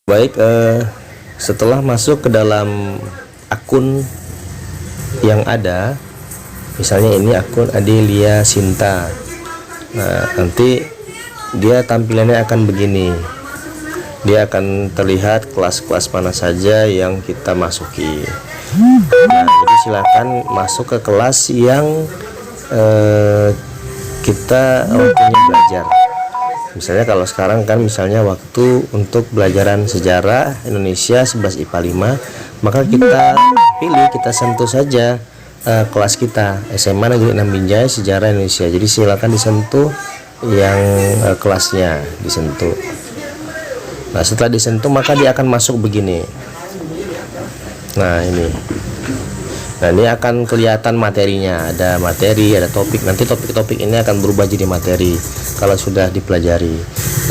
Baik, setelah masuk ke dalam akun yang ada, misalnya ini akun Adelia Sinta. Nah, nanti dia tampilannya akan begini. Dia akan terlihat kelas-kelas mana saja yang kita masuki. Nah, jadi silakan masuk ke kelas yang kita waktunya belajar. Misalnya kalau sekarang kan misalnya waktu untuk pelajaran sejarah Indonesia 11 IPA 5, maka kita pilih, kita sentuh saja kelas kita SMA Negeri 6 Binjai Sejarah Indonesia. Jadi silakan disentuh yang kelasnya, disentuh. Nah, setelah disentuh maka dia akan masuk begini. Nah, ini. Nah, ini akan kelihatan materinya, ada materi, ada topik. Nanti topik-topik ini akan berubah jadi materi kalau sudah dipelajari.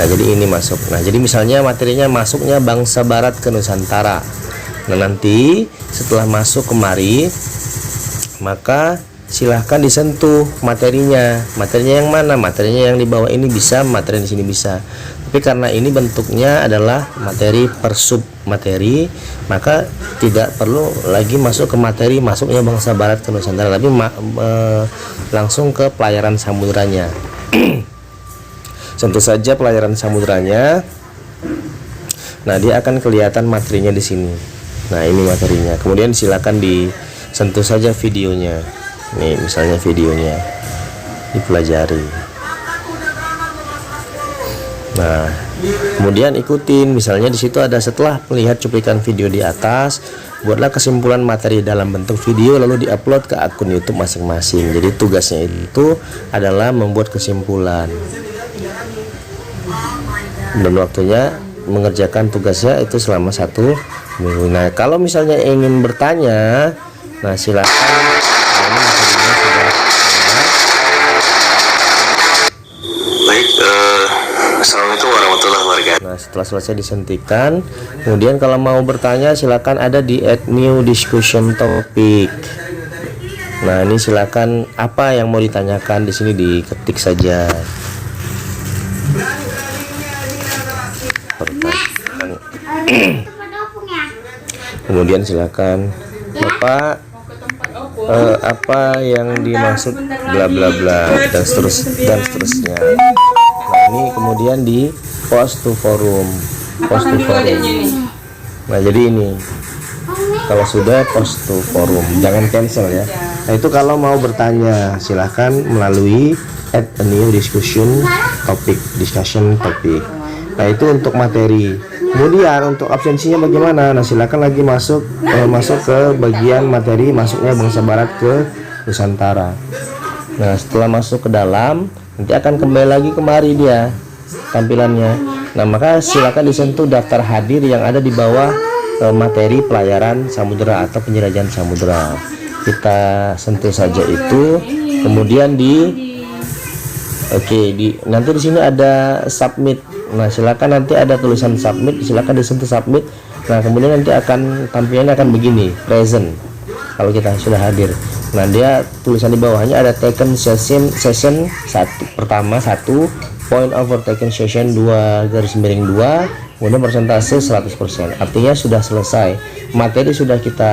Nah, jadi ini masuk. Nah, jadi misalnya materinya masuknya bangsa barat ke Nusantara. Nah, nanti setelah masuk kemari, maka silahkan disentuh materinya. Materinya yang mana? Materinya yang di bawah ini bisa, materi di sini bisa. Tapi karena ini bentuknya adalah materi per sub materi, maka tidak perlu lagi masuk ke materi masuknya bangsa barat ke Nusantara, tapi langsung ke pelayaran samudranya. Sentuh saja pelayaran samudranya. Nah, dia akan kelihatan materinya di sini. Nah, ini materinya. Kemudian silakan disentuh saja videonya. Nih, misalnya videonya dipelajari. Nah, kemudian ikutin, misalnya di situ ada setelah melihat cuplikan video di atas, buatlah kesimpulan materi dalam bentuk video lalu diupload ke akun YouTube masing-masing. Jadi tugasnya itu adalah membuat kesimpulan. Dan waktunya mengerjakan tugasnya itu selama 1 minggu. Nah, kalau misalnya ingin bertanya, nah silakan. Assalamualaikum warahmatullahi wabarakatuh. Nah, setelah selesai disentikan, kemudian kalau mau bertanya silakan ada di add new discussion topic. Nah, ini silakan apa yang mau ditanyakan di sini diketik saja. Kemudian silakan Bapak apa yang dimaksud bla bla bla dan seterusnya. Nah, ini kemudian di post to forum. Nah, jadi ini kalau sudah post to forum, jangan cancel ya. Nah, itu kalau mau bertanya silahkan melalui add a new discussion topic. Nah, itu untuk materi. Kemudian untuk absensinya bagaimana? Nah, silakan lagi masuk ke bagian materi masuknya bangsa barat ke Nusantara. Nah, setelah masuk ke dalam, nanti akan kembali lagi kemari dia tampilannya. Nah, maka silakan disentuh daftar hadir yang ada di bawah materi pelayaran samudera atau penjelajahan samudera. Kita sentuh saja itu, kemudian nanti di sini ada submit. Nah, silakan nanti ada tulisan submit, silakan disentuh submit. Nah, kemudian nanti akan tampilannya akan begini, present. Kalau kita sudah hadir. Nah, dia tulisan di bawahnya ada taken session 1, pertama 1, point over taken session 2 garis miring 2, kemudian persentase 100%. Artinya sudah selesai. Materi sudah kita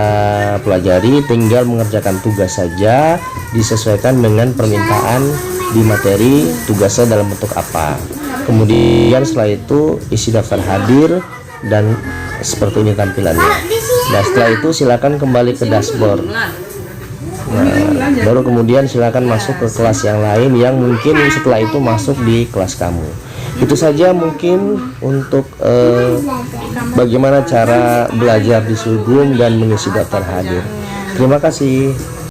pelajari, tinggal mengerjakan tugas saja disesuaikan dengan permintaan di materi tugasnya dalam bentuk apa. Kemudian setelah itu isi daftar hadir dan seperti ini tampilannya. Nah, setelah itu silakan kembali ke dashboard. Nah, baru kemudian silakan masuk ke kelas yang lain yang mungkin setelah itu masuk di kelas kamu. Itu saja mungkin untuk bagaimana cara belajar di Zoom dan mengisi daftar hadir. Terima kasih.